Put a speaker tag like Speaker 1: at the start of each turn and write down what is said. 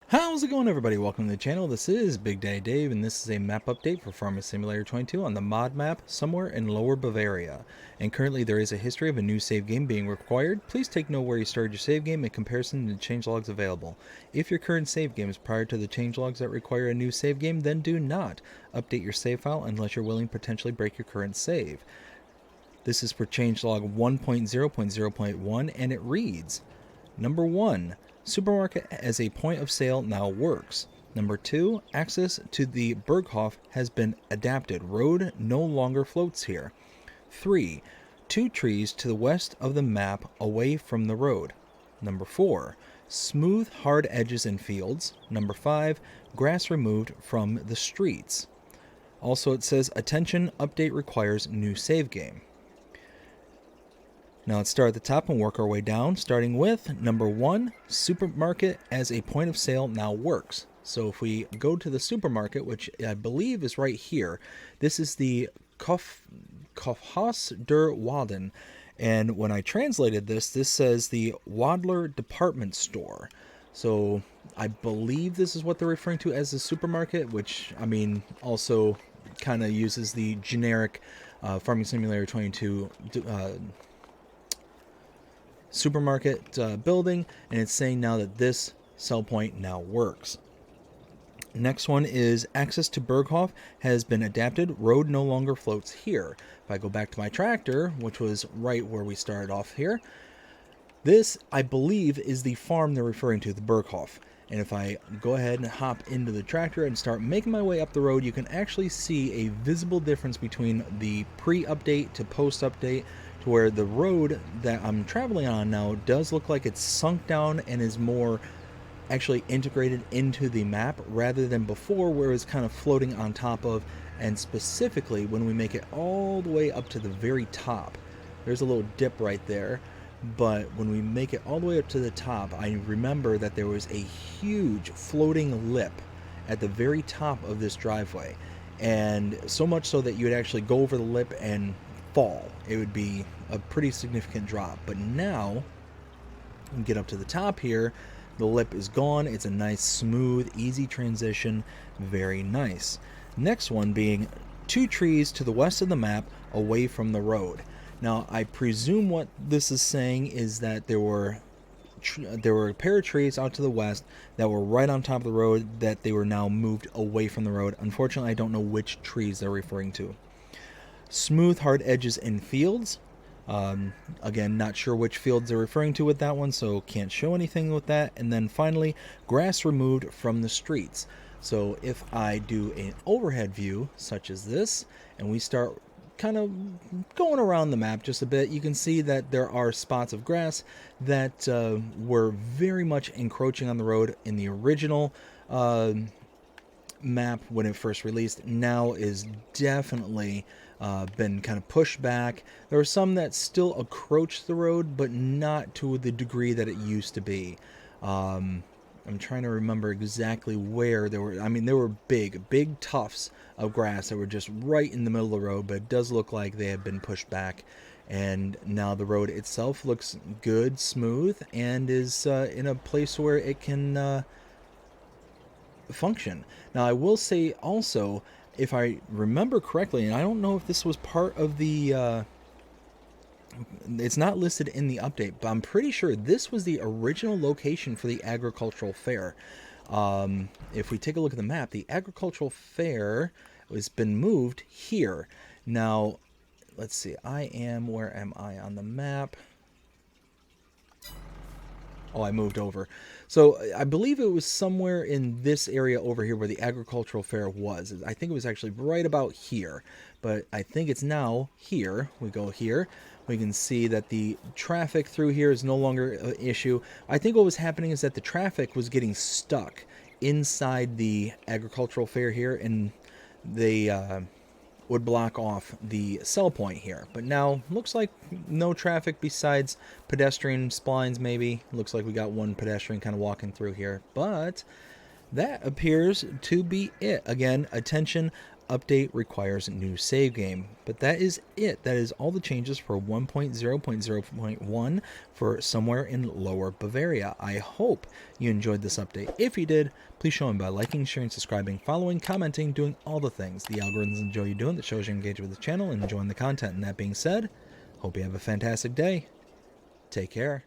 Speaker 1: How's it going, everybody? Welcome to the channel. This is Big Daddy Dave, and this is a map update for Farming Simulator 22 on the mod map Somewhere in Lower Bavaria. And currently there is a history of a new save game being required. Please take note where you started your save game in comparison to the changelogs available. If your current save game is prior to the changelogs that require a new save game, then do not update your save file unless you're willing to potentially break your current save. This is for changelog 1.0.0.1, and it reads: Number 1. Supermarket as a point of sale now works. Number 2. Access to the Berghof has been adapted. Road no longer floats here. 3. 2 trees to the west of the map away from the road. Number 4. Smooth hard edges in fields. Number 5. Grass removed from the streets. Also it says, attention, update requires new save game. Now let's start at the top and work our way down, starting with number 1, supermarket as a point of sale now works. So if we go to the supermarket, which I believe is right here, this is the Kaufhaus der Waden. And when I translated this says the Wadler department store. So I believe this is what they're referring to as the supermarket, which, I mean, also kind of uses the generic Farming Simulator 22 supermarket building, and it's saying now that this sell point now works. Next one is access to Berghof has been adapted. Road no longer floats here. If I go back to my tractor, which was right where we started off here, this, I believe, is the farm they're referring to, the Berghof. And if I go ahead and hop into the tractor and start making my way up the road, you can actually see a visible difference between the pre-update to post-update, to where the road that I'm traveling on now does look like it's sunk down and is more actually integrated into the map rather than before where it was kind of floating on top of. And specifically when we make it all the way up to the very top, there's a little dip right there, but when we make it all the way up to the top, I remember that there was a huge floating lip at the very top of this driveway, and so much so that you would actually go over the lip and fall. It would be a pretty significant drop. But now we get up to the top here, the lip is gone. It's a nice smooth easy transition, very nice. Next one being 2 trees to the west of the map away from the road. Now I presume what this is saying is that there were a pair of trees out to the west that were right on top of the road, that they were now moved away from the road. Unfortunately, I don't know which trees they're referring to. Smooth hard edges in fields. Again, not sure which fields they're referring to with that one, so can't show anything with that. And then finally, grass removed from the streets. So if I do an overhead view such as this, and we start kind of going around the map just a bit, you can see that there are spots of grass that were very much encroaching on the road in the original map when it first released. Now is definitely been kind of pushed back. There are some that still approach the road, but not to the degree that it used to be. I'm trying to remember exactly where there were. I mean, there were big tufts of grass that were just right in the middle of the road, but it does look like they have been pushed back, and now the road itself looks good, smooth, and is in a place where it can function. Now I will say also, if I remember correctly, and I don't know if this was part of the it's not listed in the update, but I'm pretty sure this was the original location for the agricultural fair. If we take a look at the map, the agricultural fair has been moved here. Now let's see, where am I on the map? Oh, I moved over. So I believe it was somewhere in this area over here where the agricultural fair was. I think it was actually right about here, but I think it's now here. We go here. We can see that the traffic through here is no longer an issue. I think what was happening is that the traffic was getting stuck inside the agricultural fair here, and they would block off the sell point here. But now looks like no traffic besides pedestrian splines maybe. Looks like we got one pedestrian kind of walking through here, but that appears to be it. Again, attention, update requires new save game. But that is it. That is all the changes for 1.0.0.1 for Somewhere in Lower Bavaria. I hope you enjoyed this update. If you did, please show them by liking, sharing, subscribing, following, commenting, doing all the things the algorithms enjoy you doing that shows you engage with the channel and enjoying the content. And that being said, hope you have a fantastic day. Take care.